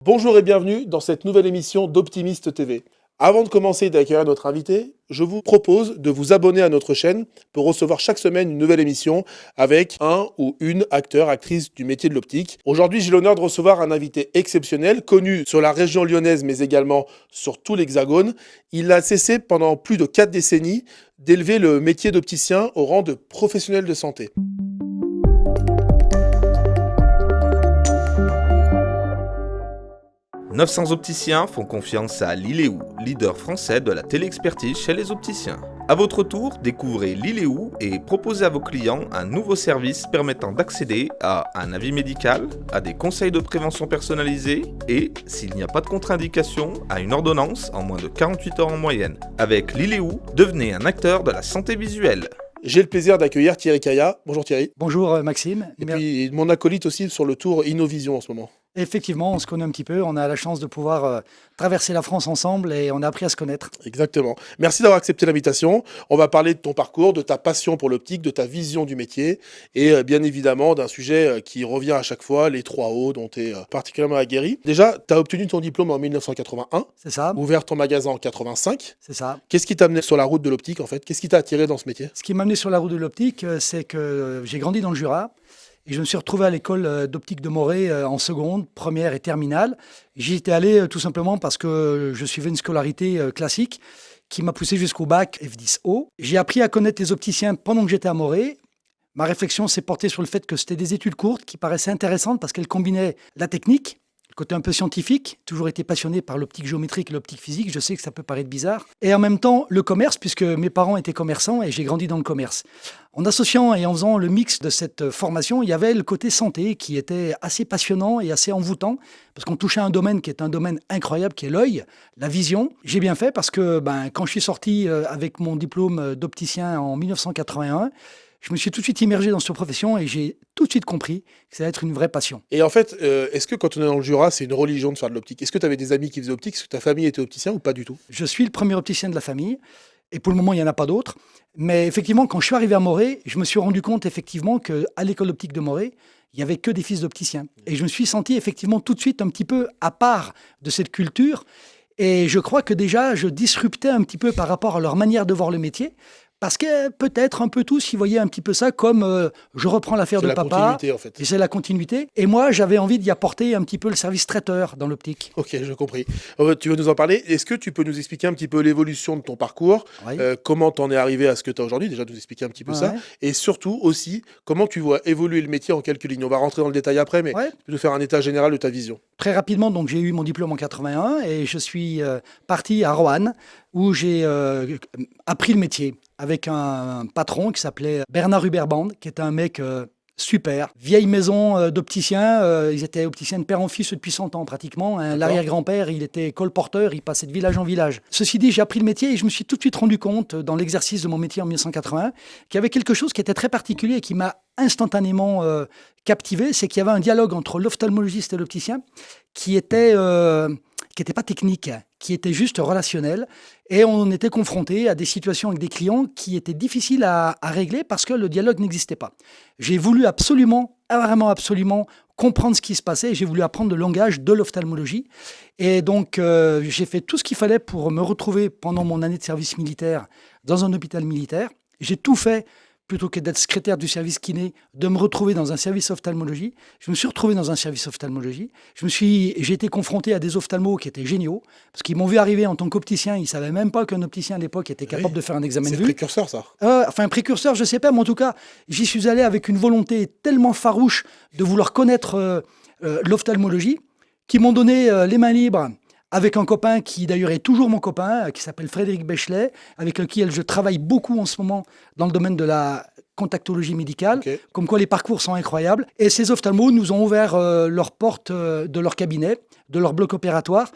Bonjour et bienvenue dans cette nouvelle émission d'Optimiste TV. Avant de commencer d'accueillir notre invité, je vous propose de vous abonner à notre chaîne pour recevoir chaque semaine une nouvelle émission avec un ou une acteur, actrice du métier de l'optique. Aujourd'hui, j'ai l'honneur de recevoir un invité exceptionnel, connu sur la région lyonnaise mais également sur tout l'Hexagone. Il a cessé pendant plus de 4 décennies d'élever le métier d'opticien au rang de professionnel de santé. « 900 opticiens font confiance à Liléou, leader français de la téléexpertise chez les opticiens. À votre tour, découvrez Liléou et proposez à vos clients un nouveau service permettant d'accéder à un avis médical, à des conseils de prévention personnalisés et, s'il n'y a pas de contre-indication, à une ordonnance en moins de 48 heures en moyenne. Avec Liléou, devenez un acteur de la santé visuelle. J'ai le plaisir d'accueillir Thierry Caillat. Bonjour Thierry. Bonjour Maxime. Et puis mon acolyte aussi sur le tour Innovision en ce moment. Effectivement, on se connaît un petit peu, on a la chance de pouvoir traverser la France ensemble et on a appris à se connaître. Exactement. Merci d'avoir accepté l'invitation. On va parler de ton parcours, de ta passion pour l'optique, de ta vision du métier et bien évidemment d'un sujet qui revient à chaque fois, les 3O dont tu es particulièrement aguerri. Déjà, tu as obtenu ton diplôme en 1981. C'est ça. Ouvert ton magasin en 85. C'est ça. Qu'est-ce qui t'a amené sur la route de l'optique en fait? Qu'est-ce qui t'a attiré dans ce métier? Ce qui m'a amené sur la route de l'optique, c'est que j'ai grandi dans le Jura. Et je me suis retrouvé à l'école d'optique de Morée en seconde, première et terminale. J'y étais allé tout simplement parce que je suivais une scolarité classique qui m'a poussé jusqu'au bac F10O. J'ai appris à connaître les opticiens pendant que j'étais à Morée. Ma réflexion s'est portée sur le fait que c'était des études courtes qui paraissaient intéressantes parce qu'elles combinaient la technique, le côté un peu scientifique, toujours été passionné par l'optique géométrique et l'optique physique, je sais que ça peut paraître bizarre, et en même temps le commerce, puisque mes parents étaient commerçants et j'ai grandi dans le commerce. En associant et en faisant le mix de cette formation, il y avait le côté santé qui était assez passionnant et assez envoûtant, parce qu'on touchait à un domaine qui est un domaine incroyable, qui est l'œil, la vision. J'ai bien fait parce que quand je suis sorti avec mon diplôme d'opticien en 1981, je me suis tout de suite immergé dans cette profession et j'ai tout de suite compris que ça allait être une vraie passion. Et en fait, est-ce que quand on est dans le Jura, c'est une religion de faire de l'optique? Est-ce que tu avais des amis qui faisaient optique? Est-ce que ta famille était opticien ou pas du tout? Je suis le premier opticien de la famille et pour le moment, il n'y en a pas d'autres. Mais effectivement, quand je suis arrivé à Morée, je me suis rendu compte effectivement qu'à l'école d'optique de Morée, il n'y avait que des fils d'opticiens. Et je me suis senti effectivement tout de suite un petit peu à part de cette culture. Et je crois que déjà, je disruptais un petit peu par rapport à leur manière de voir le métier. Parce que peut-être un peu tous, ils voyaient un petit peu ça comme je reprends l'affaire de papa. C'est la continuité en fait. Et c'est la continuité. Et moi, j'avais envie d'y apporter un petit peu le service traiteur dans l'optique. Ok, j'ai compris. Tu veux nous en parler? Est-ce que tu peux nous expliquer un petit peu l'évolution de ton parcours? Oui. Comment t'en es arrivé à ce que tu as aujourd'hui? Déjà, nous expliquer un petit peu ça. Ouais. Et surtout aussi, comment tu vois évoluer le métier en quelques lignes? On va rentrer dans le détail après, mais Ouais. tu peux nous faire un état général de ta vision. Très rapidement, donc j'ai eu mon diplôme en 81 et je suis parti à Roanne où j'ai appris le métier avec un patron qui s'appelait Bernard Huberband, qui était un mec super. Vieille maison d'opticiens, ils étaient opticiens de père en fils depuis 100 ans pratiquement. L'arrière-grand-père, il était colporteur, il passait de village en village. Ceci dit, j'ai appris le métier et je me suis tout de suite rendu compte dans l'exercice de mon métier en 1981 qu'il y avait quelque chose qui était très particulier et qui m'a instantanément captivé, c'est qu'il y avait un dialogue entre l'ophtalmologiste et l'opticien qui était pas technique, qui était juste relationnel. Et on était confronté à des situations avec des clients qui étaient difficiles à régler parce que le dialogue n'existait pas. J'ai voulu absolument, vraiment absolument comprendre ce qui se passait et j'ai voulu apprendre le langage de l'ophtalmologie. Et donc, j'ai fait tout ce qu'il fallait pour me retrouver pendant mon année de service militaire dans un hôpital militaire. J'ai tout fait plutôt que d'être secrétaire du service kiné, de me retrouver dans un service ophtalmologie. Je me suis retrouvé dans un service ophtalmologie. J'ai été confronté à des ophtalmos qui étaient géniaux, parce qu'ils m'ont vu arriver en tant qu'opticien. Ils ne savaient même pas qu'un opticien à l'époque était capable de faire un examen de vue. C'est précurseur, ça. Enfin, précurseur, je ne sais pas, mais en tout cas, j'y suis allé avec une volonté tellement farouche de vouloir connaître l'ophtalmologie, qui m'ont donné les mains libres avec un copain qui d'ailleurs est toujours mon copain, qui s'appelle Frédéric Bechelet, avec lequel je travaille beaucoup en ce moment dans le domaine de la contactologie médicale, Okay. comme quoi les parcours sont incroyables. Et ces ophtalmos nous ont ouvert leurs portes de leur cabinet, de leur bloc opératoire.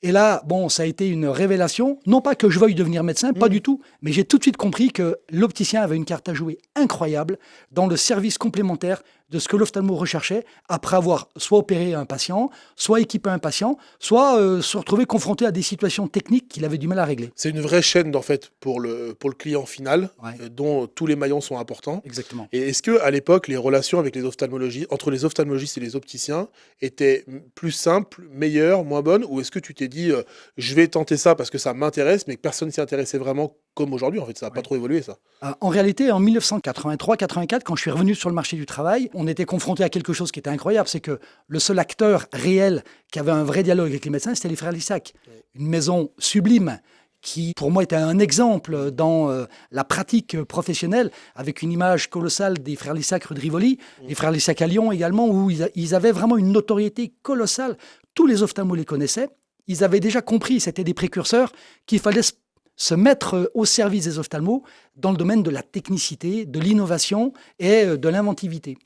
Et là, bon, ça a été une révélation. Non pas que je veuille devenir médecin, pas du tout, mais j'ai tout de suite compris que l'opticien avait une carte à jouer incroyable dans le service complémentaire de ce que l'ophtalmo recherchait après avoir soit opéré un patient, soit équipé un patient, soit se retrouver confronté à des situations techniques qu'il avait du mal à régler. C'est une vraie chaîne en fait pour le client final, Ouais. dont tous les maillons sont importants. Exactement. Et est-ce que à l'époque les relations avec les ophtalmologistes, entre les ophtalmologistes et les opticiens, étaient plus simples, meilleures, moins bonnes, ou est-ce que tu t'es dit je vais tenter ça parce que ça m'intéresse, mais que personne s'y intéressait vraiment comme aujourd'hui en fait, ça n'a pas trop évolué ça. En réalité, en 1983-84, quand je suis revenu sur le marché du travail, on était confronté à quelque chose qui était incroyable, c'est que le seul acteur réel qui avait un vrai dialogue avec les médecins, c'était les frères Lissac. Une maison sublime qui, pour moi, était un exemple dans la pratique professionnelle, avec une image colossale des frères Lissac rue de Rivoli, les frères Lissac à Lyon également, où ils avaient vraiment une notoriété colossale. Tous les ophtalmos les connaissaient. Ils avaient déjà compris, c'était des précurseurs, qu'il fallait se mettre au service des ophtalmos dans le domaine de la technicité, de l'innovation et de l'inventivité.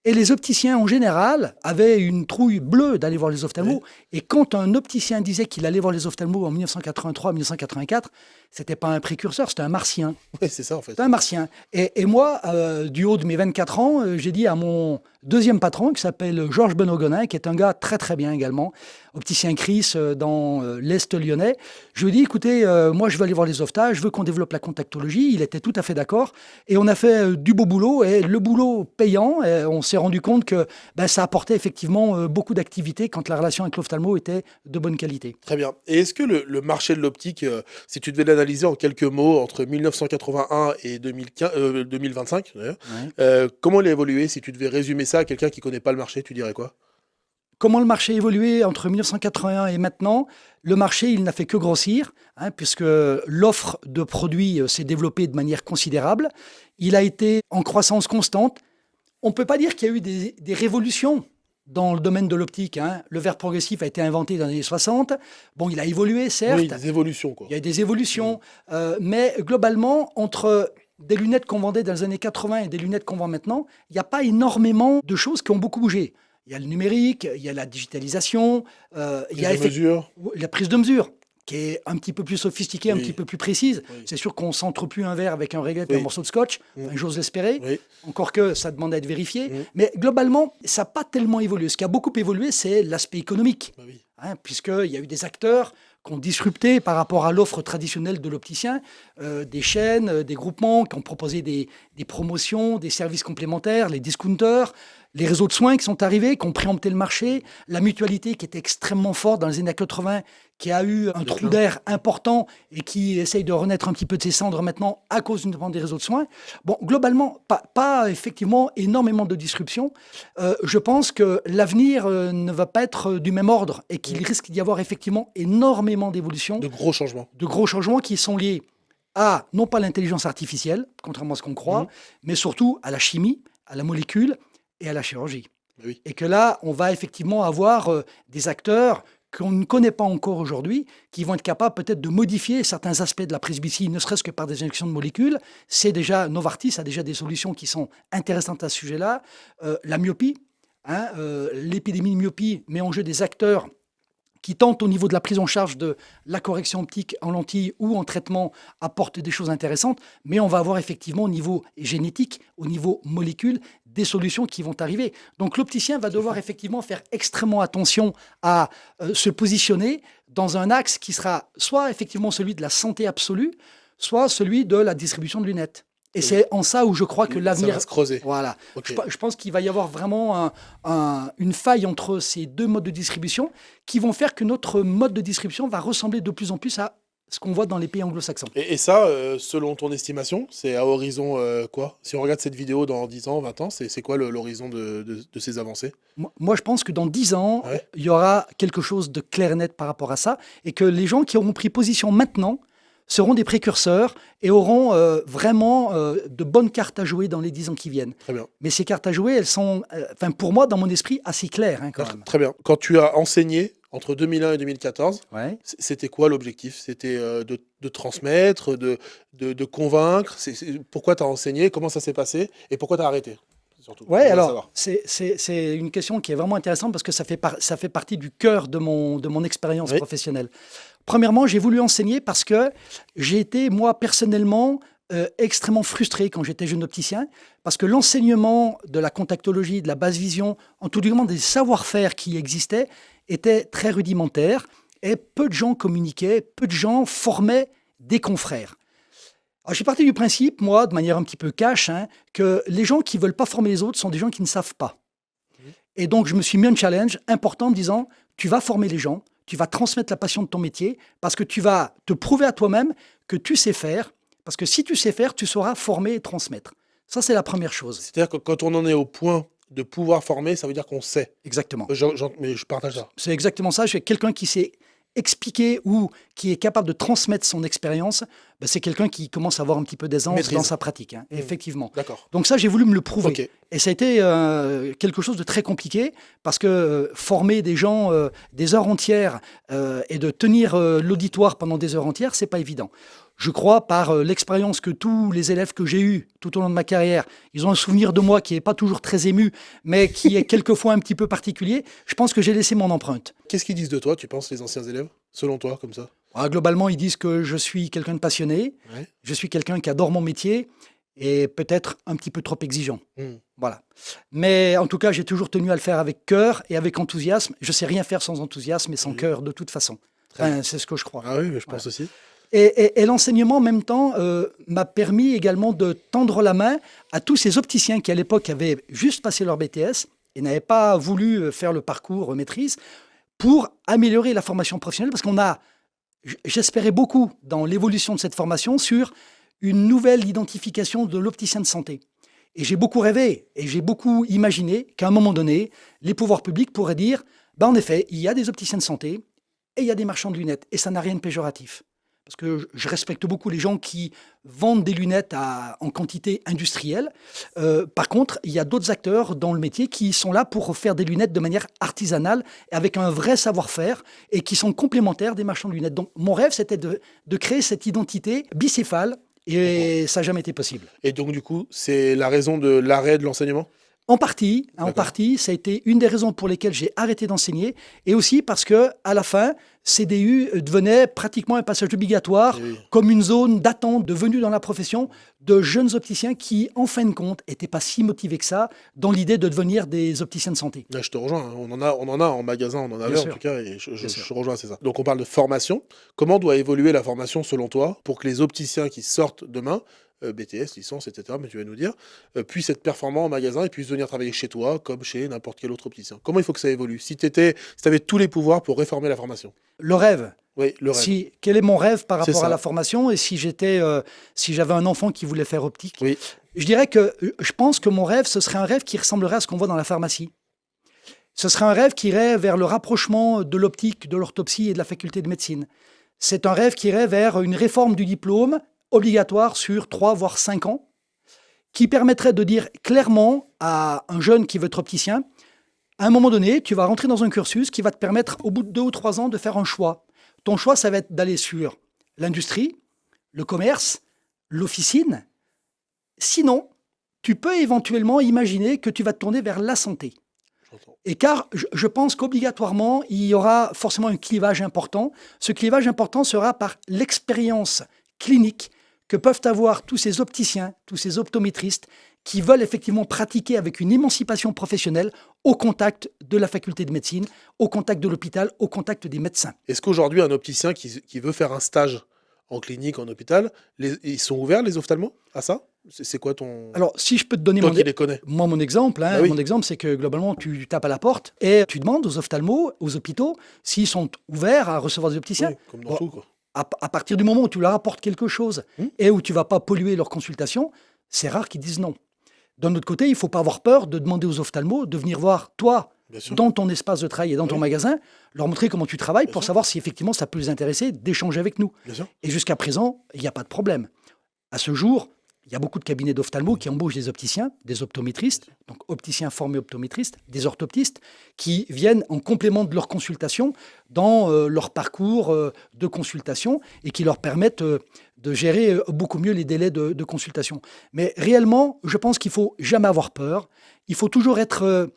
Et les opticiens, en général, avaient une trouille bleue d'aller voir les ophtalmos. Oui. Et quand un opticien disait qu'il allait voir les ophtalmos en 1983-1984, c'était pas un précurseur, c'était un martien. Oui, c'est ça en fait. C'était un martien. Et moi, du haut de mes 24 ans, j'ai dit à mon deuxième patron, qui s'appelle Georges Benogonin, qui est un gars très très bien également, opticien Chris dans l'Est lyonnais, je lui ai dit, écoutez, moi je veux aller voir les ophtas, je veux qu'on développe la contactologie. Il était tout à fait d'accord. Et on a fait du beau boulot, et le boulot payant, et on s'est rendu compte que ça apportait effectivement beaucoup d'activité quand la relation avec l'ophtalmo était de bonne qualité. Très bien. Et est-ce que le marché de l'optique, si tu devais l'analyser en quelques mots entre 1981 et 2025, d'ailleurs, comment il a évolué? Si tu devais résumer ça à quelqu'un qui ne connaît pas le marché, tu dirais quoi? Comment le marché a évolué entre 1981 et maintenant? Le marché, il n'a fait que grossir, puisque l'offre de produits s'est développée de manière considérable. Il a été en croissance constante. On ne peut pas dire qu'il y a eu des révolutions dans le domaine de l'optique. Le verre progressif a été inventé dans les années 60. Bon, il a évolué, certes. Oui, des évolutions quoi. Il y a eu des évolutions. Mais globalement, entre des lunettes qu'on vendait dans les années 80 et des lunettes qu'on vend maintenant, il n'y a pas énormément de choses qui ont beaucoup bougé. Il y a le numérique, il y a la digitalisation, il y a la prise de mesure, qui est un petit peu plus sophistiquée, un petit peu plus précise. Oui. C'est sûr qu'on ne centre plus un verre avec un réglette et un morceau de scotch, j'ose l'espérer, Oui. encore que ça demande à être vérifié. Mais globalement, ça n'a pas tellement évolué. Ce qui a beaucoup évolué, c'est l'aspect économique, Bah oui. puisqu'il y a eu des acteurs qui ont disrupté par rapport à l'offre traditionnelle de l'opticien, des chaînes, des groupements qui ont proposé des promotions, des services complémentaires, les discounters, les réseaux de soins qui sont arrivés, qui ont préempté le marché, la mutualité qui était extrêmement forte dans les années 80, qui a eu un trou d'air important et qui essaye de renaître un petit peu de ses cendres maintenant à cause notamment des réseaux de soins. Bon, globalement, pas effectivement énormément de disruption. Je pense que l'avenir ne va pas être du même ordre et qu'il risque d'y avoir effectivement énormément d'évolutions. De gros changements. De gros changements qui sont liés à, non pas l'intelligence artificielle, contrairement à ce qu'on croit, mais surtout à la chimie, à la molécule et à la chirurgie. Oui. Et que là, on va effectivement avoir des acteurs qu'on ne connaît pas encore aujourd'hui, qui vont être capables peut-être de modifier certains aspects de la presbytie, ne serait-ce que par des injections de molécules. C'est déjà, Novartis a déjà des solutions qui sont intéressantes à ce sujet-là. La myopie, l'épidémie de myopie met en jeu des acteurs qui tentent au niveau de la prise en charge de la correction optique en lentille ou en traitement apportent des choses intéressantes, mais on va avoir effectivement au niveau génétique, au niveau molécule, des solutions qui vont arriver. Donc l'opticien va devoir effectivement faire extrêmement attention à se positionner dans un axe qui sera soit effectivement celui de la santé absolue, soit celui de la distribution de lunettes. Et c'est en ça où je crois que l'avenir... Ça va se creuser. Voilà. Okay. Je pense qu'il va y avoir vraiment une faille entre ces deux modes de distribution qui vont faire que notre mode de distribution va ressembler de plus en plus à ce qu'on voit dans les pays anglo-saxons. Et ça, selon ton estimation, c'est à horizon quoi? Si on regarde cette vidéo dans 10 ans, 20 ans, c'est quoi l'horizon de ces avancées? Moi, je pense que dans 10 ans, il y aura quelque chose de clair et net par rapport à ça et que les gens qui auront pris position maintenant seront des précurseurs et auront vraiment de bonnes cartes à jouer dans les 10 ans qui viennent. Très bien. Mais ces cartes à jouer, elles sont, pour moi, dans mon esprit, assez claires. Quand même. Très bien. Quand tu as enseigné entre 2001 et 2014, c'était quoi l'objectif? C'était de transmettre, de convaincre? Pourquoi tu as enseigné? Comment ça s'est passé? Et pourquoi tu as arrêté? Oui, alors, c'est une question qui est vraiment intéressante parce que ça fait partie du cœur de mon expérience professionnelle. Premièrement, j'ai voulu enseigner parce que j'ai été, moi, personnellement, extrêmement frustré quand j'étais jeune opticien, parce que l'enseignement de la contactologie, de la basse vision, en tout cas des savoir-faire qui existaient, était très rudimentaire, et peu de gens communiquaient, peu de gens formaient des confrères. Alors, j'ai parti du principe, moi, de manière un petit peu cash, que les gens qui ne veulent pas former les autres sont des gens qui ne savent pas. Et donc, je me suis mis un challenge important en me disant, tu vas former les gens, tu vas transmettre la passion de ton métier, parce que tu vas te prouver à toi-même que tu sais faire, parce que si tu sais faire, tu sauras former et transmettre. Ça, c'est la première chose. C'est-à-dire que quand on en est au point de pouvoir former, ça veut dire qu'on sait. Exactement. Mais je partage ça. C'est exactement ça. Quelqu'un qui sait expliquer ou qui est capable de transmettre son expérience, c'est quelqu'un qui commence à avoir un petit peu d'aisance Maîtrise. dans sa pratique. Effectivement. D'accord. Donc ça, j'ai voulu me le prouver. Ok. Et ça a été quelque chose de très compliqué parce que former des gens des heures entières et de tenir l'auditoire pendant des heures entières, c'est pas évident. Je crois, par l'expérience que tous les élèves que j'ai eus tout au long de ma carrière, ils ont un souvenir de moi qui n'est pas toujours très ému, mais qui est quelquefois un petit peu particulier. Je pense que j'ai laissé mon empreinte. Qu'est-ce qu'ils disent de toi, tu penses, les anciens élèves, selon toi, comme ça? Globalement, ils disent que je suis quelqu'un de passionné, Ouais. je suis quelqu'un qui adore mon métier et peut-être un petit peu trop exigeant. Voilà. Mais en tout cas, j'ai toujours tenu à le faire avec cœur et avec enthousiasme. Je ne sais rien faire sans enthousiasme et sans cœur, de toute façon. C'est ce que je crois. Ah oui, mais je pense aussi. Et l'enseignement, en même temps, m'a permis également de tendre la main à tous ces opticiens qui, à l'époque, avaient juste passé leur BTS et n'avaient pas voulu faire le parcours maîtrise pour améliorer la formation professionnelle, parce j'espérais beaucoup dans l'évolution de cette formation sur une nouvelle identification de l'opticien de santé. Et j'ai beaucoup rêvé et j'ai beaucoup imaginé qu'à un moment donné, les pouvoirs publics pourraient dire, en effet, il y a des opticiens de santé et il y a des marchands de lunettes, et ça n'a rien de péjoratif. Parce que je respecte beaucoup les gens qui vendent des lunettes en quantité industrielle. Par contre, il y a d'autres acteurs dans le métier qui sont là pour faire des lunettes de manière artisanale, avec un vrai savoir-faire, et qui sont complémentaires des marchands de lunettes. Donc, mon rêve, c'était de créer cette identité bicéphale, et ça n'a jamais été possible. Et donc, du coup, c'est la raison de l'arrêt de l'enseignement? En partie, ça a été une des raisons pour lesquelles j'ai arrêté d'enseigner, et aussi parce que à la fin, CDU devenait pratiquement un passage obligatoire, comme une zone d'attente de venue dans la profession de jeunes opticiens qui, en fin de compte, n'étaient pas si motivés que ça dans l'idée de devenir des opticiens de santé. Là, je te rejoins. On en a en magasin, on en avait en tout cas, et je rejoins, c'est ça. Donc, on parle de formation. Comment doit évoluer la formation selon toi pour que les opticiens qui sortent demain, BTS, licence, etc., mais tu vas nous dire, puissent être performants en magasin et puissent venir travailler chez toi comme chez n'importe quel autre opticien? Comment il faut que ça évolue si tu avais tous les pouvoirs pour réformer la formation? Le rêve. Oui, le rêve. Quel est mon rêve par C'est rapport à ça. la formation, et si j'avais un enfant qui voulait faire optique? Oui. Je dirais que je pense que mon rêve, ce serait un rêve qui ressemblerait à ce qu'on voit dans la pharmacie. Ce serait un rêve qui irait vers le rapprochement de l'optique, de l'orthoptie et de la faculté de médecine. C'est un rêve qui irait vers une réforme du diplôme obligatoire sur 3 voire 5 ans, qui permettrait de dire clairement à un jeune qui veut être opticien, à un moment donné, tu vas rentrer dans un cursus qui va te permettre, au bout de 2 ou 3 ans, de faire un choix. Ton choix, ça va être d'aller sur l'industrie, le commerce, l'officine. Sinon, tu peux éventuellement imaginer que tu vas te tourner vers la santé. Et car je pense qu'obligatoirement, il y aura forcément un clivage important. Ce clivage important sera par l'expérience clinique que peuvent avoir tous ces opticiens, tous ces optométristes qui veulent effectivement pratiquer avec une émancipation professionnelle au contact de la faculté de médecine, au contact de l'hôpital, au contact des médecins. Est-ce qu'aujourd'hui, un opticien qui veut faire un stage en clinique, en hôpital, ils sont ouverts, les ophtalmos, à ça? C'est quoi ton... Alors, si je peux te donner Toi qui les connais. mon exemple, Bah oui. mon exemple, c'est que globalement, tu tapes à la porte et tu demandes aux ophtalmos, aux hôpitaux, s'ils sont ouverts à recevoir des opticiens. Oui, comme dans tout, quoi. À partir du moment où tu leur apportes quelque chose et où tu ne vas pas polluer leur consultation, c'est rare qu'ils disent non. D'un autre côté, il ne faut pas avoir peur de demander aux ophtalmos de venir voir toi, Bien sûr. dans ton espace de travail et dans ton magasin, leur montrer comment tu travailles Bien pour sûr. savoir si effectivement ça peut les intéresser d'échanger avec nous. Bien sûr. Et jusqu'à présent, il n'y a pas de problème. À ce jour, il y a beaucoup de cabinets d'ophtalmo qui embauchent des opticiens, des optométristes, donc opticiens formés optométristes, des orthoptistes, qui viennent en complément de leur consultation dans leur parcours de consultation et qui leur permettent de gérer beaucoup mieux les délais de consultation. Mais réellement, je pense qu'il ne faut jamais avoir peur. Il faut toujours être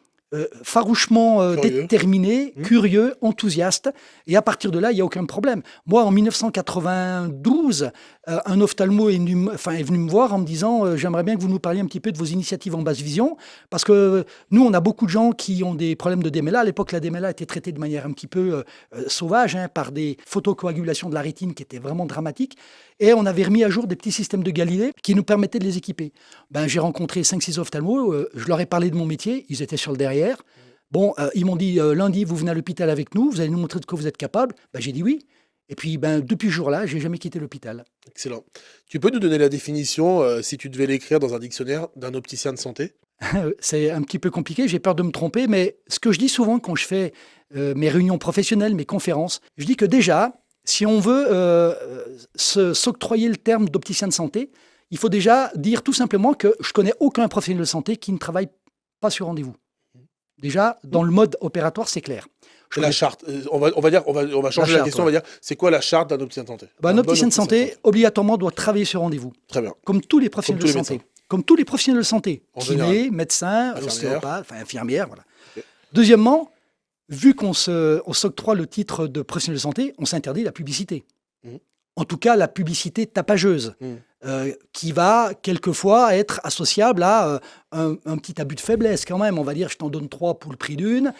farouchement Curieux. déterminé, curieux, enthousiaste. Et à partir de là, il n'y a aucun problème. Moi, en 1992, un ophtalmo est venu me voir en me disant j'aimerais bien que vous nous parliez un petit peu de vos initiatives en basse vision. Parce que nous, on a beaucoup de gens qui ont des problèmes de déméla. À l'époque, la déméla était traitée de manière un petit peu sauvage, par des photocoagulations de la rétine qui étaient vraiment dramatiques. Et on avait remis à jour des petits systèmes de Galilée qui nous permettaient de les équiper. J'ai rencontré 5-6 ophtalmos, je leur ai parlé de mon métier, ils étaient sur le derrière. Bon, ils m'ont dit, lundi, vous venez à l'hôpital avec nous, vous allez nous montrer de quoi vous êtes capable. J'ai dit oui. Et puis, depuis ce jour-là, je n'ai jamais quitté l'hôpital. Excellent. Tu peux nous donner la définition, si tu devais l'écrire dans un dictionnaire, d'un opticien de santé? C'est un petit peu compliqué, j'ai peur de me tromper, mais ce que je dis souvent quand je fais mes réunions professionnelles, mes conférences, je dis que déjà, si on veut s'octroyer le terme d'opticien de santé, il faut déjà dire tout simplement que je connais aucun professionnel de santé qui ne travaille pas sur rendez-vous. Déjà, dans le mode opératoire, c'est clair. La charte. On va changer la question. Ouais. On va dire, c'est quoi la charte d'un opticien de santé? Un opticien de santé, obligatoirement, doit travailler sur rendez-vous. Très bien. Comme tous les professionnels de santé. Comme tous les professionnels de santé. Kiné, médecin, infirmière. Ostéopathe, infirmière. Voilà. Okay. Deuxièmement, vu qu'on s'octroie le titre de professionnel de santé, on s'interdit la publicité. En tout cas, la publicité tapageuse, qui va quelquefois être associable à un petit abus de faiblesse quand même. On va dire, je t'en donne 3 pour le prix d'une,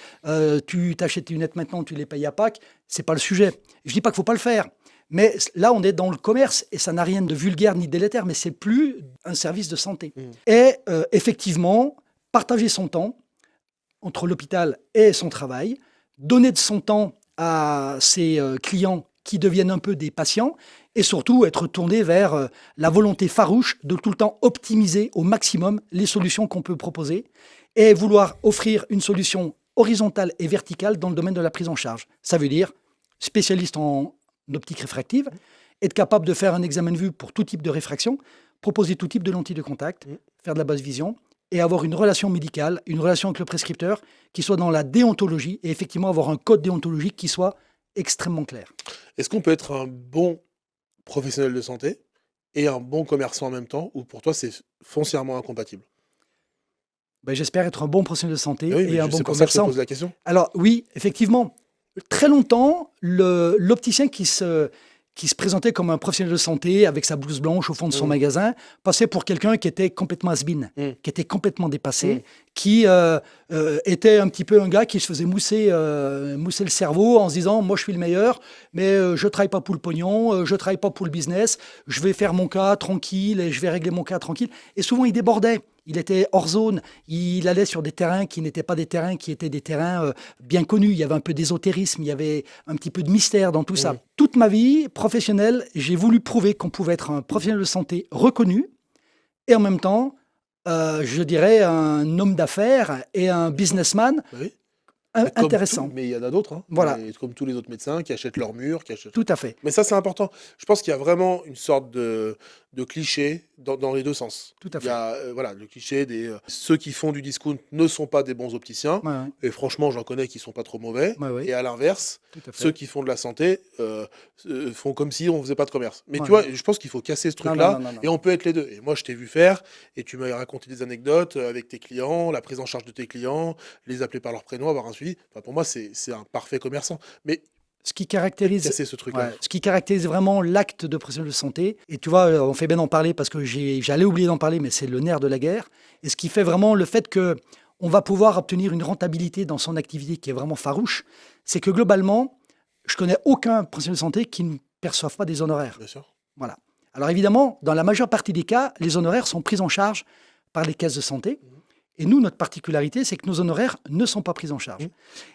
tu t'achètes tes lunettes maintenant, tu les payes à Pâques. C'est pas le sujet. Je dis pas qu'il faut pas le faire. Mais là, on est dans le commerce et ça n'a rien de vulgaire ni de délétère, mais c'est plus un service de santé. Et effectivement, partager son temps entre l'hôpital et son travail, donner de son temps à ses clients qui deviennent un peu des patients, et surtout être tourné vers la volonté farouche de tout le temps optimiser au maximum les solutions qu'on peut proposer et vouloir offrir une solution horizontale et verticale dans le domaine de la prise en charge. Ça veut dire spécialiste en optique réfractive, être capable de faire un examen de vue pour tout type de réfraction, proposer tout type de lentilles de contact, faire de la basse vision, et avoir une relation médicale, une relation avec le prescripteur qui soit dans la déontologie, et effectivement avoir un code déontologique qui soit extrêmement clair. Est-ce qu'on peut être un bon professionnel de santé et un bon commerçant en même temps, ou pour toi c'est foncièrement incompatible? J'espère être un bon professionnel de santé et un bon c'est pour commerçant. Ça que je te pose la question. Alors oui, effectivement, très longtemps, l'opticien qui se présentait comme un professionnel de santé avec sa blouse blanche au fond de son magasin passait pour quelqu'un qui était complètement has-been, qui était complètement dépassé, qui était un petit peu un gars qui se faisait mousser le cerveau en se disant « moi je suis le meilleur, mais je travaille pas pour le pognon, je travaille pas pour le business, je vais faire mon cas tranquille et je vais régler mon cas tranquille ». Et souvent il débordait. Il était hors zone, il allait sur des terrains qui n'étaient pas des terrains, qui étaient des terrains bien connus. Il y avait un peu d'ésotérisme, il y avait un petit peu de mystère dans tout ça. Toute ma vie professionnelle, j'ai voulu prouver qu'on pouvait être un professionnel de santé reconnu et en même temps, je dirais, un homme d'affaires et un businessman intéressant. Mais il y en a d'autres, voilà. Comme tous les autres médecins qui achètent leur mur. Tout à fait. Mais ça, c'est important. Je pense qu'il y a vraiment une sorte de cliché dans les deux sens. Tout à fait. Il y a le cliché des ceux qui font du discount ne sont pas des bons opticiens. Et franchement, j'en connais qui sont pas trop mauvais. Et à l'inverse, ceux qui font de la santé font comme si on faisait pas de commerce. Mais tu vois, je pense qu'il faut casser ce truc-là et on peut être les deux. Et moi, je t'ai vu faire et tu m'as raconté des anecdotes avec tes clients, la prise en charge de tes clients, les appeler par leur prénom, avoir un suivi. Enfin, pour moi, c'est un parfait commerçant. Mais ce qui caractérise, ce truc-là. Ce qui caractérise vraiment l'acte de professionnel de santé, et tu vois, on fait bien d'en parler parce que j'allais oublier d'en parler, mais c'est le nerf de la guerre, et ce qui fait vraiment le fait qu'on va pouvoir obtenir une rentabilité dans son activité qui est vraiment farouche, c'est que globalement, je connais aucun professionnel de santé qui ne perçoive pas des honoraires. Bien sûr. Voilà. Alors évidemment, dans la majeure partie des cas, les honoraires sont pris en charge par les caisses de santé. Et nous, notre particularité, c'est que nos honoraires ne sont pas pris en charge.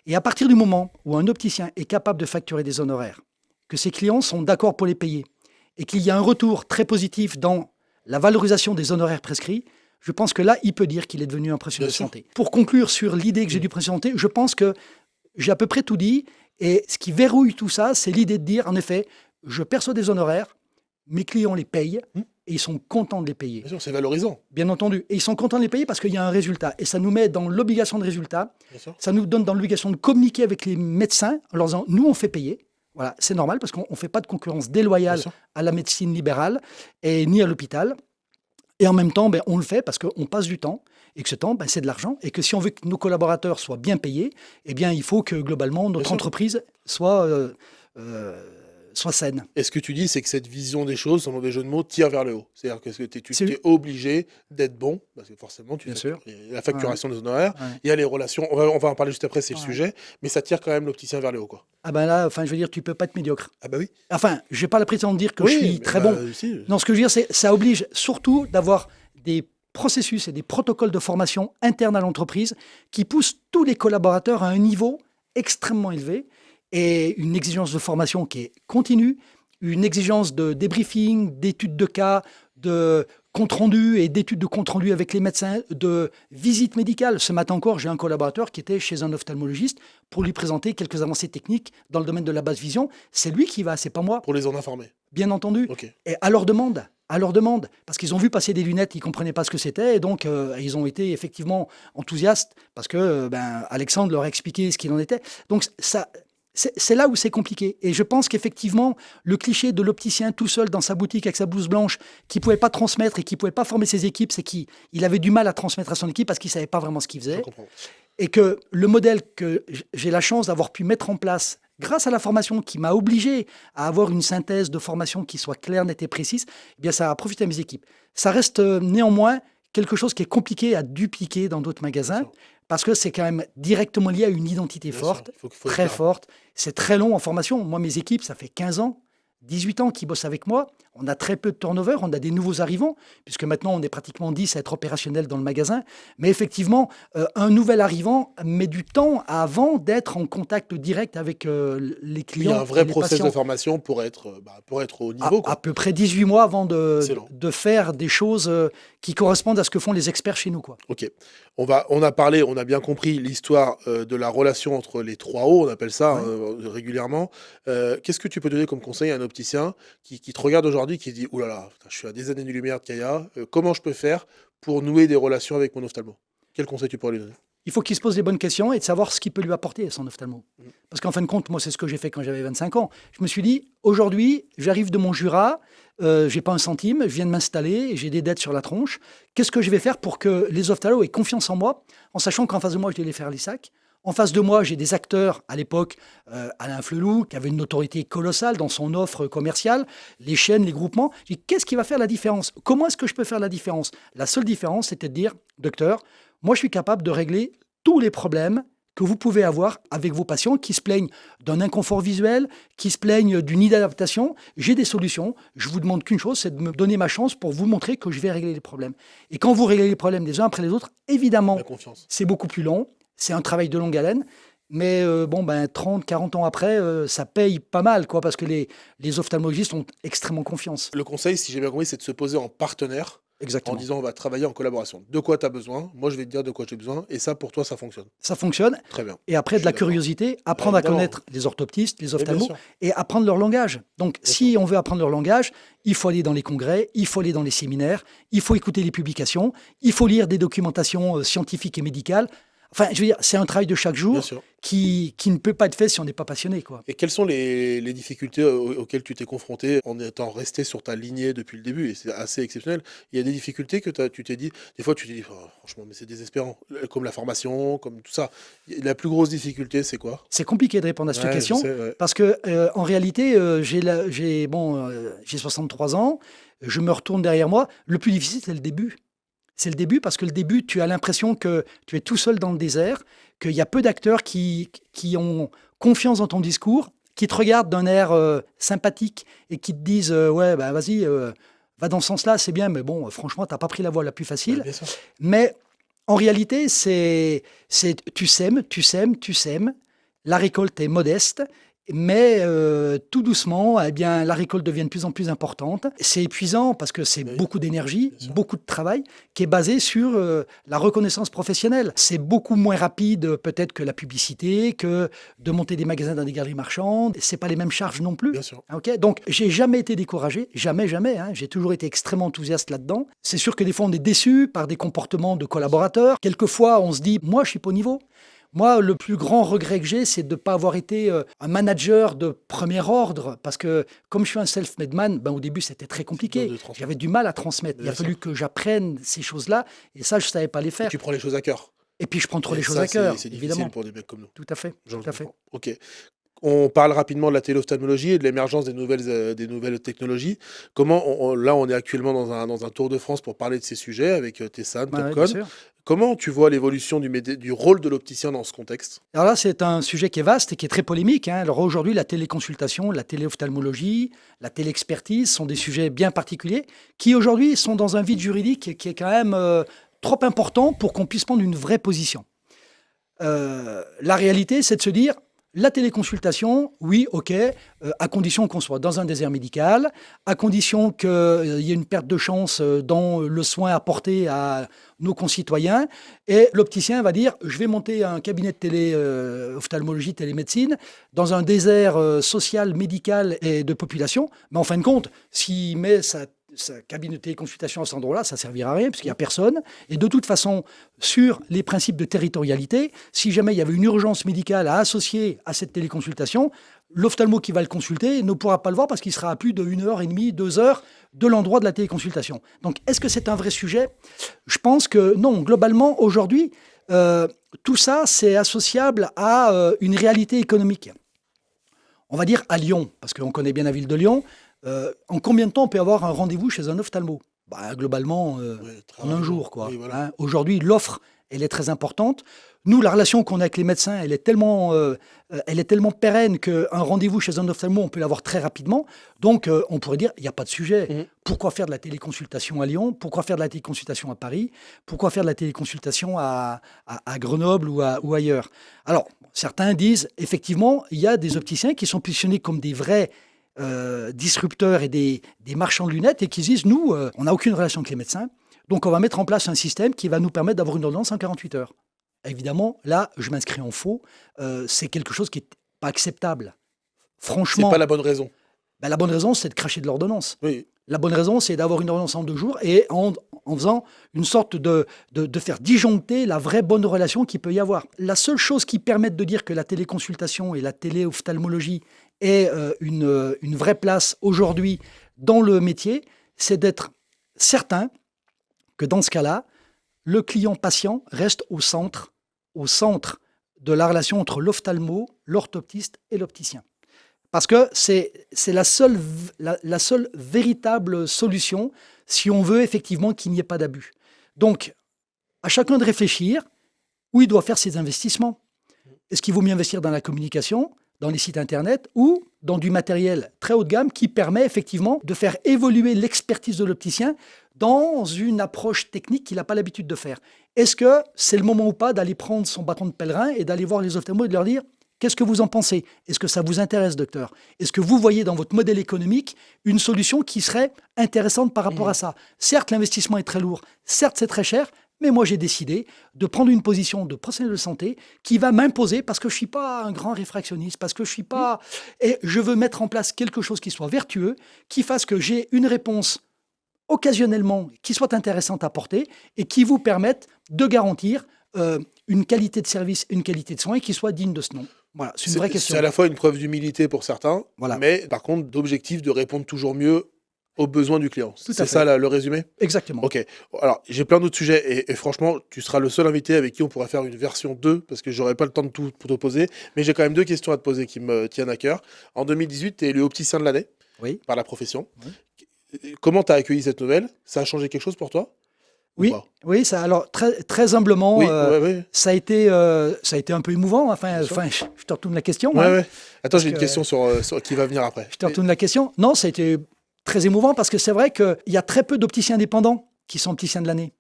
Et à partir du moment où un opticien est capable de facturer des honoraires, que ses clients sont d'accord pour les payer, et qu'il y a un retour très positif dans la valorisation des honoraires prescrits, je pense que là, il peut dire qu'il est devenu un professionnel de santé. Pour conclure sur l'idée que j'ai du professionnel de santé, je pense que j'ai à peu près tout dit. Et ce qui verrouille tout ça, c'est l'idée de dire, en effet, je perçois des honoraires, mes clients les payent, et ils sont contents de les payer. Bien sûr, c'est valorisant. Bien entendu. Et ils sont contents de les payer parce qu'il y a un résultat. Et ça nous met dans l'obligation de résultat. Ça nous donne dans l'obligation de communiquer avec les médecins en leur disant, nous, on fait payer. Voilà, c'est normal parce qu'on ne fait pas de concurrence déloyale à la médecine libérale et ni à l'hôpital. Et en même temps, on le fait parce qu'on passe du temps. et que ce temps, c'est de l'argent, et que si on veut que nos collaborateurs soient bien payés, eh bien, il faut que globalement notre entreprise soit saine. Et ce que tu dis, c'est que cette vision des choses, sans mauvais jeu de mots, tire vers le haut. C'est-à-dire que tu es obligé d'être bon, parce que forcément, il y a la facturation des honoraires, il y a les relations, on va en parler juste après, c'est le sujet, mais ça tire quand même l'opticien vers le haut, quoi. Ah ben là, je veux dire, tu peux pas être médiocre. Ah bah oui. Enfin, j'ai pas la prétention de dire que je suis très bon. Si. Non, ce que je veux dire, c'est ça oblige surtout d'avoir des processus et des protocoles de formation internes à l'entreprise qui poussent tous les collaborateurs à un niveau extrêmement élevé et une exigence de formation qui est continue, une exigence de débriefing, d'études de cas, de compte-rendu et d'études de compte-rendu avec les médecins, de visites médicales. Ce matin encore, j'ai un collaborateur qui était chez un ophtalmologiste pour lui présenter quelques avancées techniques dans le domaine de la basse vision. C'est lui qui va, c'est pas moi. Pour les en informer. Bien entendu. Okay. Et à leur demande, parce qu'ils ont vu passer des lunettes, ils ne comprenaient pas ce que c'était, et donc ils ont été effectivement enthousiastes, parce que Alexandre leur a expliqué ce qu'il en était. Donc ça... C'est là où c'est compliqué. Et je pense qu'effectivement, le cliché de l'opticien tout seul dans sa boutique avec sa blouse blanche, qui ne pouvait pas transmettre et qui ne pouvait pas former ses équipes, c'est qu'il avait du mal à transmettre à son équipe parce qu'il ne savait pas vraiment ce qu'il faisait. Et que le modèle que j'ai la chance d'avoir pu mettre en place grâce à la formation qui m'a obligé à avoir une synthèse de formation qui soit claire, nette et précise, eh bien ça a profité à mes équipes. Ça reste néanmoins quelque chose qui est compliqué à dupliquer dans d'autres magasins. Parce que c'est quand même directement lié à une identité forte, très forte. C'est très long en formation. Moi, mes équipes, ça fait 15 ans, 18 ans qu'ils bossent avec moi. On a très peu de turnover, on a des nouveaux arrivants, puisque maintenant, on est pratiquement 10 à être opérationnels dans le magasin. Mais effectivement, un nouvel arrivant met du temps avant d'être en contact direct avec les clients. Il y a un vrai process de formation pour être au niveau. À peu près 18 mois avant de faire des choses qui correspondent à ce que font les experts chez nous, quoi. Ok. On a bien compris l'histoire de la relation entre les 3 O, on appelle ça régulièrement. Qu'est-ce que tu peux donner comme conseil à un opticien qui te regarde aujourd'hui, qui dit « Ouh là là, je suis à des années-lumière de Kaya, comment je peux faire pour nouer des relations avec mon ophtalmo ?» Quel conseil tu pourrais lui donner? Il faut qu'il se pose les bonnes questions et de savoir ce qu'il peut lui apporter à son ophtalmo. Parce qu'en fin de compte, moi, c'est ce que j'ai fait quand j'avais 25 ans. Je me suis dit, aujourd'hui, j'arrive de mon Jura, j'ai pas un centime, je viens de m'installer, j'ai des dettes sur la tronche. Qu'est-ce que je vais faire pour que les ophtalmos aient confiance en moi, en sachant qu'en face de moi, je vais les faire les sacs. En face de moi, j'ai des acteurs, à l'époque, Alain Flelou, qui avait une notoriété colossale dans son offre commerciale, les chaînes, les groupements. Je dis, qu'est-ce qui va faire la différence? Comment est-ce que je peux faire la différence? La seule différence, c'était de dire, docteur, moi, je suis capable de régler tous les problèmes que vous pouvez avoir avec vos patients qui se plaignent d'un inconfort visuel, qui se plaignent d'une inadaptation. J'ai des solutions. Je vous demande qu'une chose, c'est de me donner ma chance pour vous montrer que je vais régler les problèmes. Et quand vous réglez les problèmes les uns après les autres, évidemment, c'est beaucoup plus long. C'est un travail de longue haleine. Mais 30, 40 ans après, ça paye pas mal, quoi, parce que les ophtalmologistes ont extrêmement confiance. Le conseil, si j'ai bien compris, c'est de se poser en partenaire. Exactement. En disant on va travailler en collaboration. De quoi tu as besoin? Moi, je vais te dire de quoi j'ai besoin. Et ça, pour toi, ça fonctionne. Ça fonctionne. Très bien. Et après, de la curiosité, apprendre à connaître les orthoptistes, les ophtalmos, et apprendre leur langage. Donc, si on veut apprendre leur langage, il faut aller dans les congrès, il faut aller dans les séminaires, il faut écouter les publications, il faut lire des documentations scientifiques et médicales. Enfin, je veux dire, c'est un travail de chaque jour qui ne peut pas être fait si on n'est pas passionné, quoi. Et quelles sont les difficultés auxquelles tu t'es confronté en étant resté sur ta lignée depuis le début? Et c'est assez exceptionnel. Il y a des difficultés que tu t'es dit, des fois tu t'es dit, oh, franchement, mais c'est désespérant, comme la formation, comme tout ça. La plus grosse difficulté, c'est quoi? C'est compliqué de répondre à cette question, parce que en réalité, j'ai 63 ans, je me retourne derrière moi. Le plus difficile, c'est le début. C'est le début parce que le début, tu as l'impression que tu es tout seul dans le désert, qu'il y a peu d'acteurs qui ont confiance dans ton discours, qui te regardent d'un air sympathique et qui te disent ouais, bah, vas-y, va dans ce sens-là, c'est bien, mais bon, franchement, tu n'as pas pris la voie la plus facile. Mais en réalité, tu sèmes, la récolte est modeste. Mais tout doucement, eh bien, la récolte devient de plus en plus importante. C'est épuisant parce que c'est beaucoup d'énergie, beaucoup de travail qui est basé sur la reconnaissance professionnelle. C'est beaucoup moins rapide peut-être que la publicité, que de monter des magasins dans des galeries marchandes. C'est pas les mêmes charges non plus. Bien sûr. Okay, donc, j'ai jamais été découragé, jamais. Hein. J'ai toujours été extrêmement enthousiaste là-dedans. C'est sûr que des fois, on est déçu par des comportements de collaborateurs. Quelquefois, on se dit, moi, je suis pas au niveau. Moi, le plus grand regret que j'ai, c'est de ne pas avoir été un manager de premier ordre. Parce que comme je suis un self-made man, au début, c'était très compliqué. J'avais du mal à transmettre. Il a fallu que j'apprenne ces choses-là. Et ça, je ne savais pas les faire. Et tu prends les choses à cœur. Et puis, je prends trop les choses à cœur, c'est évidemment. difficile pour des mecs comme nous. Tout à fait. Tout à fait. Ok. On parle rapidement de la téléophtalmologie et de l'émergence des nouvelles technologies. Comment là, on est actuellement dans un tour de France pour parler de ces sujets avec Tessan, Topcon. Comment tu vois l'évolution du rôle de l'opticien dans ce contexte? Alors là, c'est un sujet qui est vaste et qui est très polémique. Alors aujourd'hui, la téléconsultation, la téléophtalmologie, la téléexpertise sont des sujets bien particuliers qui aujourd'hui sont dans un vide juridique qui est quand même trop important pour qu'on puisse prendre une vraie position. La réalité, c'est de se dire, la téléconsultation, oui, ok, à condition qu'on soit dans un désert médical, à condition qu'il y ait une perte de chance dans le soin apporté à nos concitoyens. Et l'opticien va dire, je vais monter un cabinet de téléophtalmologie, télémédecine, dans un désert social, médical et de population. Mais en fin de compte, s'il met sa cabinet de téléconsultation à cet endroit-là, ça ne servira à rien puisqu'il n'y a personne. Et de toute façon, sur les principes de territorialité, si jamais il y avait une urgence médicale à associer à cette téléconsultation, l'ophtalmo qui va le consulter ne pourra pas le voir parce qu'il sera à plus de 1h30, 2 heures de l'endroit de la téléconsultation. Donc, est-ce que c'est un vrai sujet? Je pense que non. Globalement, aujourd'hui, tout ça, c'est associable à une réalité économique. On va dire à Lyon, parce qu'on connaît bien la ville de Lyon. En combien de temps on peut avoir un rendez-vous chez un ophtalmo? Globalement, en un jour, quoi. Oui, voilà. Aujourd'hui, l'offre, elle est très importante. Nous, la relation qu'on a avec les médecins, elle est tellement pérenne qu'un rendez-vous chez un ophtalmo, on peut l'avoir très rapidement. Donc, on pourrait dire, il n'y a pas de sujet. Pourquoi faire de la téléconsultation à Lyon? Pourquoi faire de la téléconsultation à Paris? Pourquoi faire de la téléconsultation à Grenoble ou ailleurs? Alors, certains disent, effectivement, il y a des opticiens qui sont positionnés comme des vrais disrupteurs et des marchands de lunettes et qui disent, nous, on n'a aucune relation avec les médecins, donc on va mettre en place un système qui va nous permettre d'avoir une ordonnance en 48 heures. Évidemment, là, je m'inscris en faux, c'est quelque chose qui n'est pas acceptable. Franchement... C'est pas la bonne raison. La bonne raison, c'est de cracher de l'ordonnance. Oui. La bonne raison, c'est d'avoir une ordonnance en 2 jours et en faisant une sorte de faire disjoncter la vraie bonne relation qu'il peut y avoir. La seule chose qui permette de dire que la téléconsultation et la téléophtalmologie est une vraie place aujourd'hui dans le métier, c'est d'être certain que dans ce cas-là, le client-patient reste au centre de la relation entre l'ophtalmo, l'orthoptiste et l'opticien. Parce que c'est la seule véritable solution si on veut effectivement qu'il n'y ait pas d'abus. Donc, à chacun de réfléchir où il doit faire ses investissements. Est-ce qu'il vaut mieux investir dans la communication, dans les sites internet ou dans du matériel très haut de gamme qui permet effectivement de faire évoluer l'expertise de l'opticien dans une approche technique qu'il n'a pas l'habitude de faire? Est-ce que c'est le moment ou pas d'aller prendre son bâton de pèlerin et d'aller voir les ophtalmos et de leur dire: qu'est-ce que vous en pensez? Est-ce que ça vous intéresse, docteur? Est-ce que vous voyez dans votre modèle économique une solution qui serait intéressante par rapport à ça? Certes, l'investissement est très lourd, certes, c'est très cher, mais moi, j'ai décidé de prendre une position de professionnel de santé qui va m'imposer parce que je ne suis pas un grand réfractionniste, parce que je ne suis pas... Et je veux mettre en place quelque chose qui soit vertueux, qui fasse que j'ai une réponse occasionnellement qui soit intéressante à porter et qui vous permette de garantir une qualité de service, une qualité de soins qui soit digne de ce nom. Voilà, c'est une vraie question. C'est à la fois une preuve d'humilité pour certains, voilà, mais par contre d'objectif de répondre toujours mieux aux besoins du client. C'est ça le résumé? Exactement. Ok. Alors, j'ai plein d'autres sujets et franchement, tu seras le seul invité avec qui on pourrait faire une version 2 parce que j'aurai pas le temps de tout te poser. Mais j'ai quand même 2 questions à te poser qui me tiennent à cœur. En 2018, tu es élu opticien de l'année par la profession. Oui. Comment tu as accueilli cette nouvelle? Ça a changé quelque chose pour toi? Oui, ça, alors très, très humblement, oui. Ça a été un peu émouvant. Enfin, je te retourne la question. Attends, j'ai une question sur qui va venir après. Je te retourne la question. Non, ça a été très émouvant parce que c'est vrai qu'il y a très peu d'opticiens indépendants qui sont opticiens de l'année.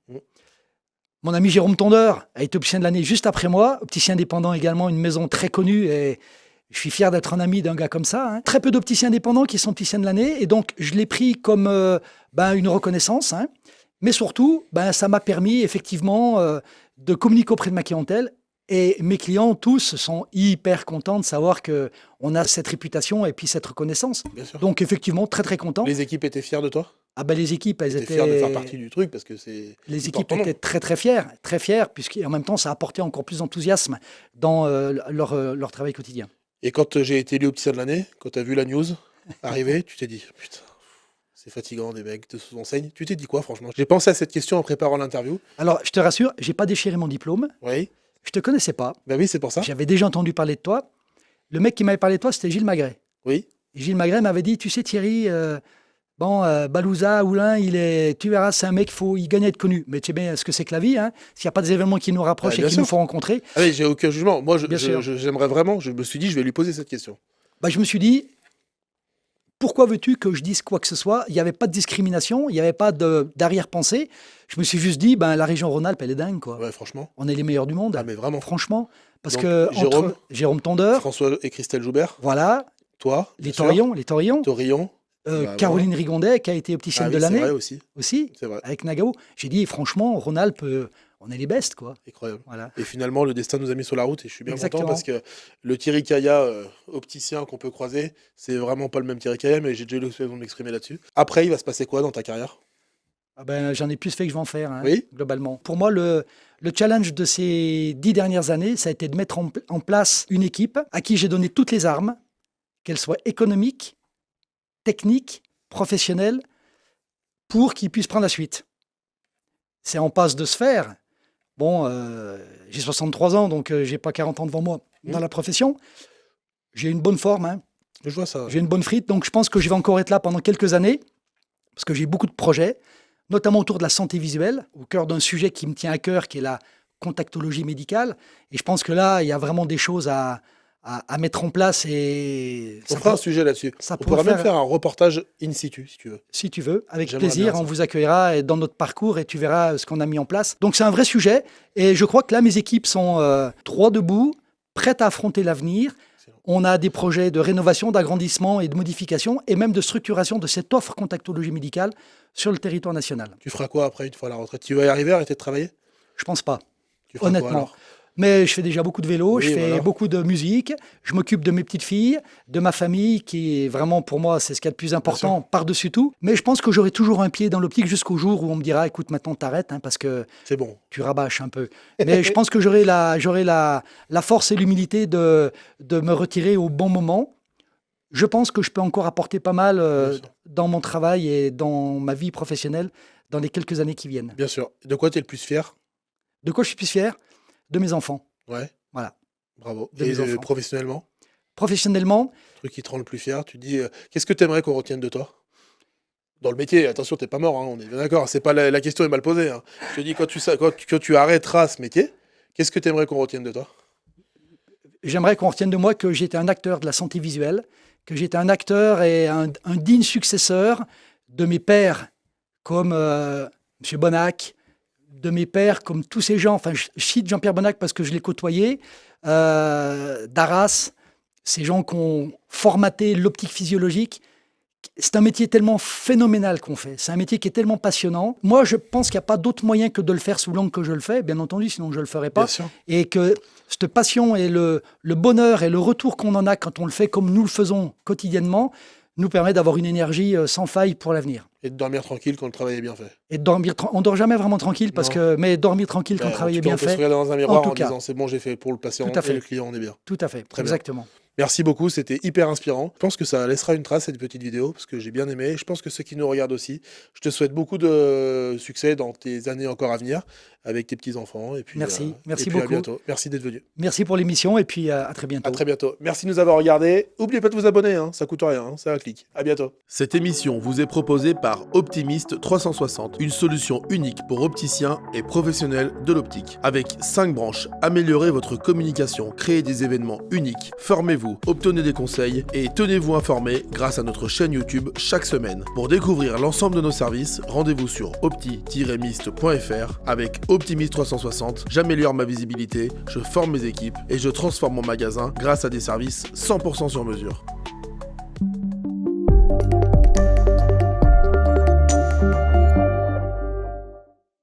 Mon ami Jérôme Tondeur a été opticien de l'année juste après moi, opticien indépendant également, une maison très connue et je suis fier d'être un ami d'un gars comme ça. Très peu d'opticiens indépendants qui sont opticiens de l'année et donc je l'ai pris comme une reconnaissance. Mais surtout, ça m'a permis effectivement de communiquer auprès de ma clientèle. Et mes clients, tous, sont hyper contents de savoir qu'on a cette réputation et puis cette reconnaissance. Donc effectivement, très très contents. Les équipes étaient fiers de toi? Ah ben les équipes, elles T'es étaient... fier de faire partie du truc parce que c'est... Les tu équipes portes ton nom. étaient très fières, puisqu'en même temps, ça apportait encore plus d'enthousiasme dans leur travail quotidien. Et quand j'ai été élu opticien de l'année, quand tu as vu la news arriver, tu t'es dit, putain, c'est fatigant des mecs de sous-enseigne. Tu t'es dit quoi, franchement? J'ai pensé à cette question en préparant l'interview. Alors, je te rassure, j'ai pas déchiré mon diplôme. Oui, Je te connaissais pas. ben oui, c'est pour ça. J'avais déjà entendu parler de toi. Le mec qui m'avait parlé de toi, c'était Gilles Magret. Oui, Et Gilles Magret m'avait dit, tu sais Thierry, Balouza, Oulin, tu verras, c'est un mec, il gagne à être connu. Mais tu sais bien ce que c'est que la vie, hein. S'il n'y a pas des événements qui nous rapprochent Ah, et bien qui sûr. nous font rencontrer, ah, oui, j'ai aucun jugement. Moi, Bien sûr. j'aimerais vraiment, je me suis dit, je vais lui poser cette question. bah, je me suis dit, pourquoi veux-tu que je dise quoi que ce soit? Il n'y avait pas de discrimination, il n'y avait pas d'arrière-pensée. Je me suis juste dit, ben, la région Rhône-Alpes, elle est dingue, quoi. Ouais, franchement. On est les meilleurs du monde, Ah, mais vraiment. franchement. Parce Donc, que Jérôme, entre Jérôme Tondeur, François et Christelle Joubert, voilà, toi, les bien sûr, Taurillons, Taurillon. Bah, Caroline Rigondet, qui a été opticienne Ah oui, de c'est l'année vrai aussi. aussi, C'est vrai. avec Nagao. J'ai dit, franchement, Rhône-Alpes, on est les bestes, quoi. Incroyable. Voilà. Et finalement, le destin nous a mis sur la route et je suis bien Exactement. content parce que le Thierry Caillat, opticien qu'on peut croiser, c'est vraiment pas le même Thierry Caillat, mais j'ai déjà eu l'occasion de m'exprimer là-dessus. Après, il va se passer quoi dans ta carrière? Ah ben, j'en ai plus fait que je vais en faire, hein, Oui. globalement. Pour moi, le challenge de ces 10 dernières années, ça a été de mettre en place une équipe à qui j'ai donné toutes les armes, qu'elles soient économiques, techniques, professionnelles, pour qu'ils puissent prendre la suite. C'est en passe de se faire. Bon, j'ai 63 ans, donc j'ai pas 40 ans devant moi dans la profession. J'ai une bonne forme, hein. Je vois ça. J'ai une bonne frite, donc je pense que je vais encore être là pendant quelques années, parce que j'ai beaucoup de projets, notamment autour de la santé visuelle, au cœur d'un sujet qui me tient à cœur, qui est la contactologie médicale. Et je pense que là, il y a vraiment des choses à mettre en place. Et On ça fera un peut- sujet là-dessus. ça On pourrait pourra même faire- faire un reportage in situ, si tu veux. si tu veux, avec J'aimerais plaisir, bien on ça. vous accueillera dans notre parcours et tu verras ce qu'on a mis en place. Donc c'est un vrai sujet et je crois que là, mes équipes sont droit debout, prêtes à affronter l'avenir. Excellent. On a des projets de rénovation, d'agrandissement et de modification et même de structuration de cette offre contactologie médicale sur le territoire national. Tu feras quoi après, une fois à la retraite? Tu vas y arriver à arrêter de travailler? Je pense pas, Tu feras quoi, honnêtement. alors? Mais je fais déjà beaucoup de vélo, Oui, je fais voilà. beaucoup de musique, je m'occupe de mes petites filles, de ma famille, qui est vraiment pour moi, c'est ce qu'il y a de plus important par-dessus tout. Mais je pense que j'aurai toujours un pied dans l'optique jusqu'au jour où on me dira, écoute, maintenant t'arrêtes, hein, parce que C'est bon. tu rabâches un peu. Mais je pense que j'aurai la force et l'humilité de me retirer au bon moment. Je pense que je peux encore apporter pas mal Bien sûr. dans mon travail et dans ma vie professionnelle dans les quelques années qui viennent. Bien sûr. De quoi tu es le plus fier? De quoi je suis plus fier? De mes enfants. Ouais. Voilà. Bravo. De Et mes enfants. professionnellement? Professionnellement, Truc qui te rend le plus fier? Tu te dis, qu'est-ce que tu aimerais qu'on retienne de toi? Dans le métier, attention, t'es pas mort, hein, on est bien d'accord. C'est pas la question est mal posée, hein. Je te dis, quand tu arrêteras ce métier, qu'est-ce que tu aimerais qu'on retienne de toi? j'aimerais qu'on retienne de moi que j'étais un acteur de la santé visuelle, que j'étais un acteur et un digne successeur de mes pères comme M. Bonnac, de mes pères comme tous ces gens. Enfin, je cite Jean-Pierre Bonnac parce que je l'ai côtoyé, d'Arras, ces gens qui ont formaté l'optique physiologique. C'est un métier tellement phénoménal qu'on fait. C'est un métier qui est tellement passionnant. Moi, je pense qu'il n'y a pas d'autre moyen que de le faire sous l'angle que je le fais, bien entendu, sinon je ne le ferais pas. Bien sûr. Et que cette passion et le bonheur et le retour qu'on en a quand on le fait comme nous le faisons quotidiennement nous permet d'avoir une énergie sans faille pour l'avenir. Et de dormir tranquille quand le travail est bien fait. Et de dormir, on dort jamais vraiment tranquille, mais dormir tranquille quand le travail est bien On peut se fait, regarder dans un miroir tout en cas. disant c'est bon, j'ai fait pour le patient Tout à et fait. le client, on est bien. tout à fait, Très bien. exactement. Merci beaucoup, c'était hyper inspirant. Je pense que ça laissera une trace, cette petite vidéo, parce que j'ai bien aimé. Je pense que ceux qui nous regardent aussi, je te souhaite beaucoup de succès dans tes années encore à venir, avec tes petits-enfants. Et puis, Merci. Merci et puis beaucoup. à bientôt. Merci d'être venu. Merci pour l'émission et puis à très bientôt. À très bientôt. Merci de nous avoir regardés. N'oubliez pas de vous abonner, hein, ça coûte rien, hein, c'est un clic. À bientôt. Cette émission vous est proposée par Optimist 360, une solution unique pour opticiens et professionnels de l'optique. Avec 5 branches, améliorez votre communication, créez des événements uniques, formez-vous, obtenez des conseils et tenez-vous informés grâce à notre chaîne YouTube chaque semaine. Pour découvrir l'ensemble de nos services, rendez-vous sur opti-mist.fr. Avec Optimist 360, j'améliore ma visibilité, je forme mes équipes et je transforme mon magasin grâce à des services 100% sur mesure.